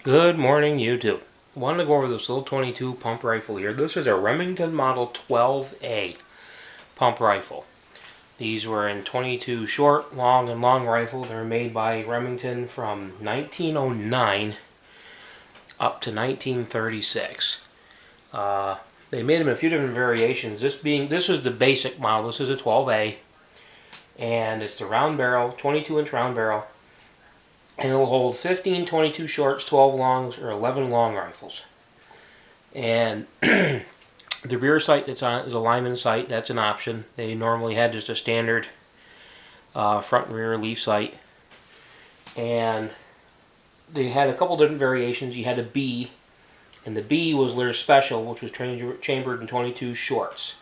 Good morning, YouTube. I wanted to go over this little 22 pump rifle here. This is a Remington Model 12A pump rifle. These were in 22 short, long, and long rifles. They were made by Remington from 1909 up to 1936. They made them in a few different variations. This is the basic model. This is a 12A, and it's the round barrel, 22-inch round barrel. And it'll hold 15 22 shorts, 12 longs, or 11 long rifles. And the rear sight that's on it is a Lyman sight. That's an option. They normally had just a standard front and rear leaf sight. And they had a couple different variations. You had a B, and the B was their special, which was chambered in 22 shorts.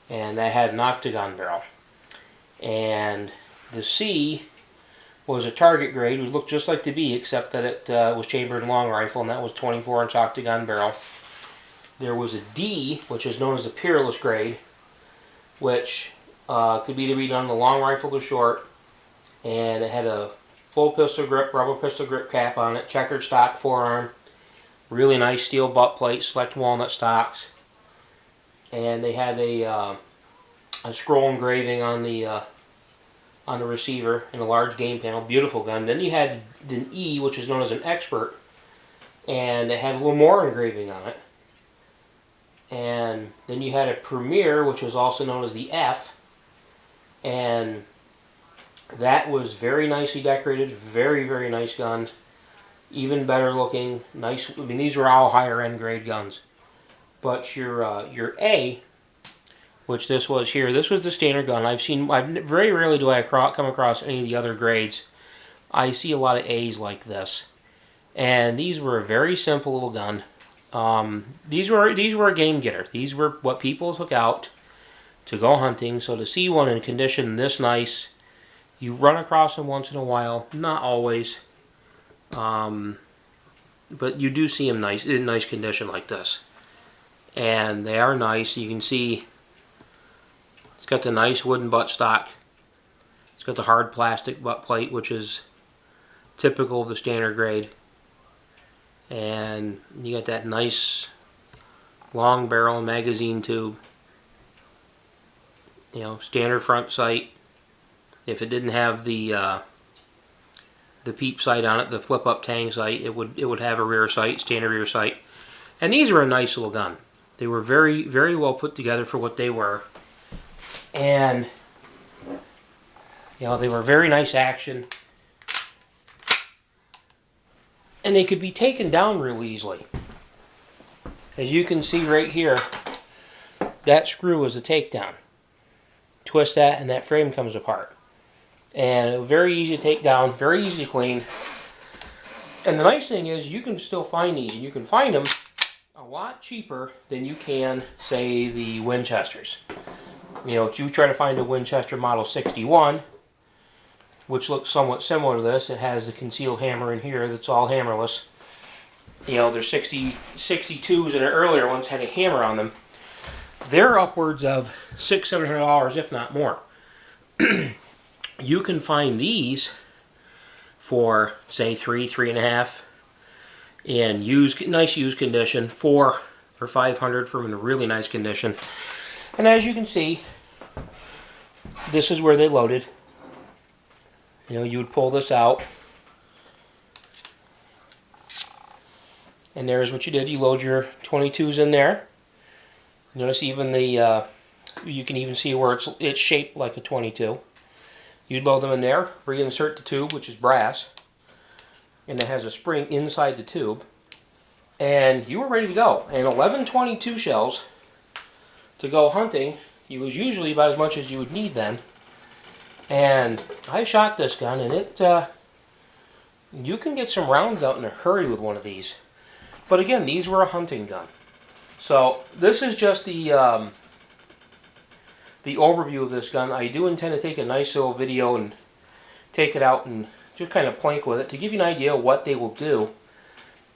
And that had an octagon barrel. And the C was a target grade. It looked just like the B, except that it was chambered in long rifle, and that was 24-inch octagon barrel. There was a D, which is known as the Peerless grade, which could either be done in the long rifle or short, and it had a full pistol grip, rubber pistol grip cap on it, checkered stock forearm, really nice steel butt plate, select walnut stocks, and they had a scroll engraving on the receiver and a large game panel. Beautiful gun. Then you had the E, which is known as an Expert, and it had a little more engraving on it. And then you had a Premier, which was also known as the F, and that was very nicely decorated. Very, very nice gun. Even better looking. Nice. I mean, these were all higher end grade guns. But your A, which this was here, this was the standard gun. Very rarely do I come across any of the other grades. I see a lot of A's like this. And these were a very simple little gun. These were a game getter. These were what people took out to go hunting. So to see one in condition this nice, you run across them once in a while. Not always. But you do see them in nice condition like this. And they are nice. You can see it's got the nice wooden buttstock. It's got the hard plastic butt plate, which is typical of the standard grade. And you got that nice long barrel magazine tube. You know, standard front sight. If it didn't have the peep sight on it, the flip-up tang sight, it would have a rear sight, standard rear sight. And these were a nice little gun. They were very, very well put together for what they were. And, you know, they were very nice action. And they could be taken down real easily. As you can see right here, that screw is a takedown. Twist that and that frame comes apart. And very easy to take down, very easy to clean. And the nice thing is you can still find these, and you can find them a lot cheaper than you can, say, the Winchesters. You know, if you try to find a Winchester Model 61, which looks somewhat similar to this, it has the concealed hammer in here that's all hammerless. You know, their 62s and their earlier ones had a hammer on them. They're upwards of $600-700, if not more. You can find these for, say, $3-3.5 in nice used condition, $400 or $500 from in a really nice condition. And as you can see, this is where they loaded. You know, you would pull this out, and there's what you did. You load your 22s in there. Notice even the you can even see where it's shaped like a 22. You'd load them in there, reinsert the tube, which is brass, and it has a spring inside the tube, and you were ready to go. And 11 22 shells to go hunting, it was usually about as much as you would need then. And I shot this gun, and you can get some rounds out in a hurry with one of these. But again, these were a hunting gun. So this is just the overview of this gun. I do intend to take a nice little video and take it out and just kind of plank with it to give you an idea of what they will do.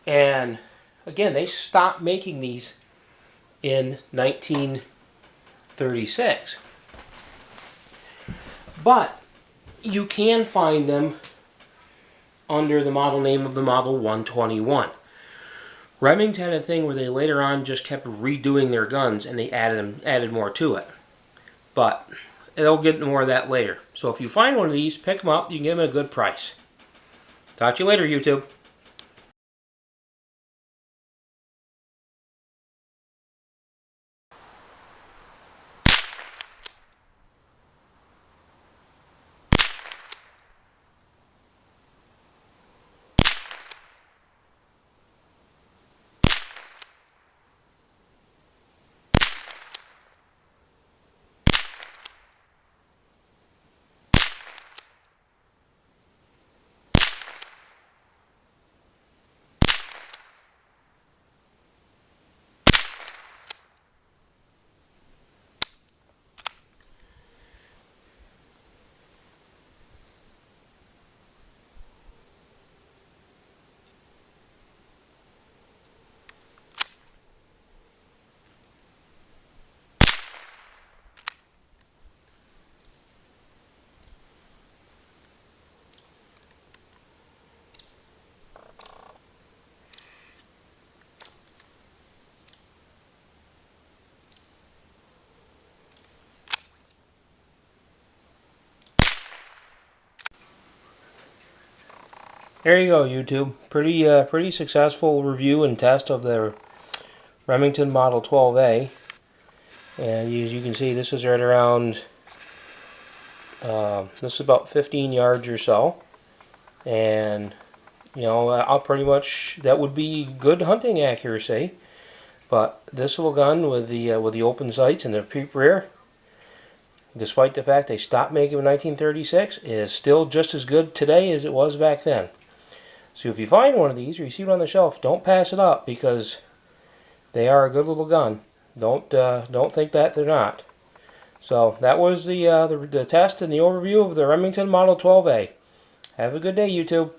And again, they stopped making these in 1936. But you can find them under the model name of the Model 121. Remington had a thing where they later on just kept redoing their guns and they added more to it. But they'll get more of that later. So if you find one of these, pick them up. You can get them at a good price. Talk to you later, YouTube. There you go, YouTube. Pretty successful review and test of the Remington Model 12A. And as you can see, this is right around, this is about 15 yards or so. And, you know, I'll pretty much, that would be good hunting accuracy. But this little gun with the open sights and the peep rear, despite the fact they stopped making in 1936, is still just as good today as it was back then. So if you find one of these or you see it on the shelf, don't pass it up because they are a good little gun. Don't think that they're not. So that was the test and the overview of the Remington Model 12A. Have a good day, YouTube.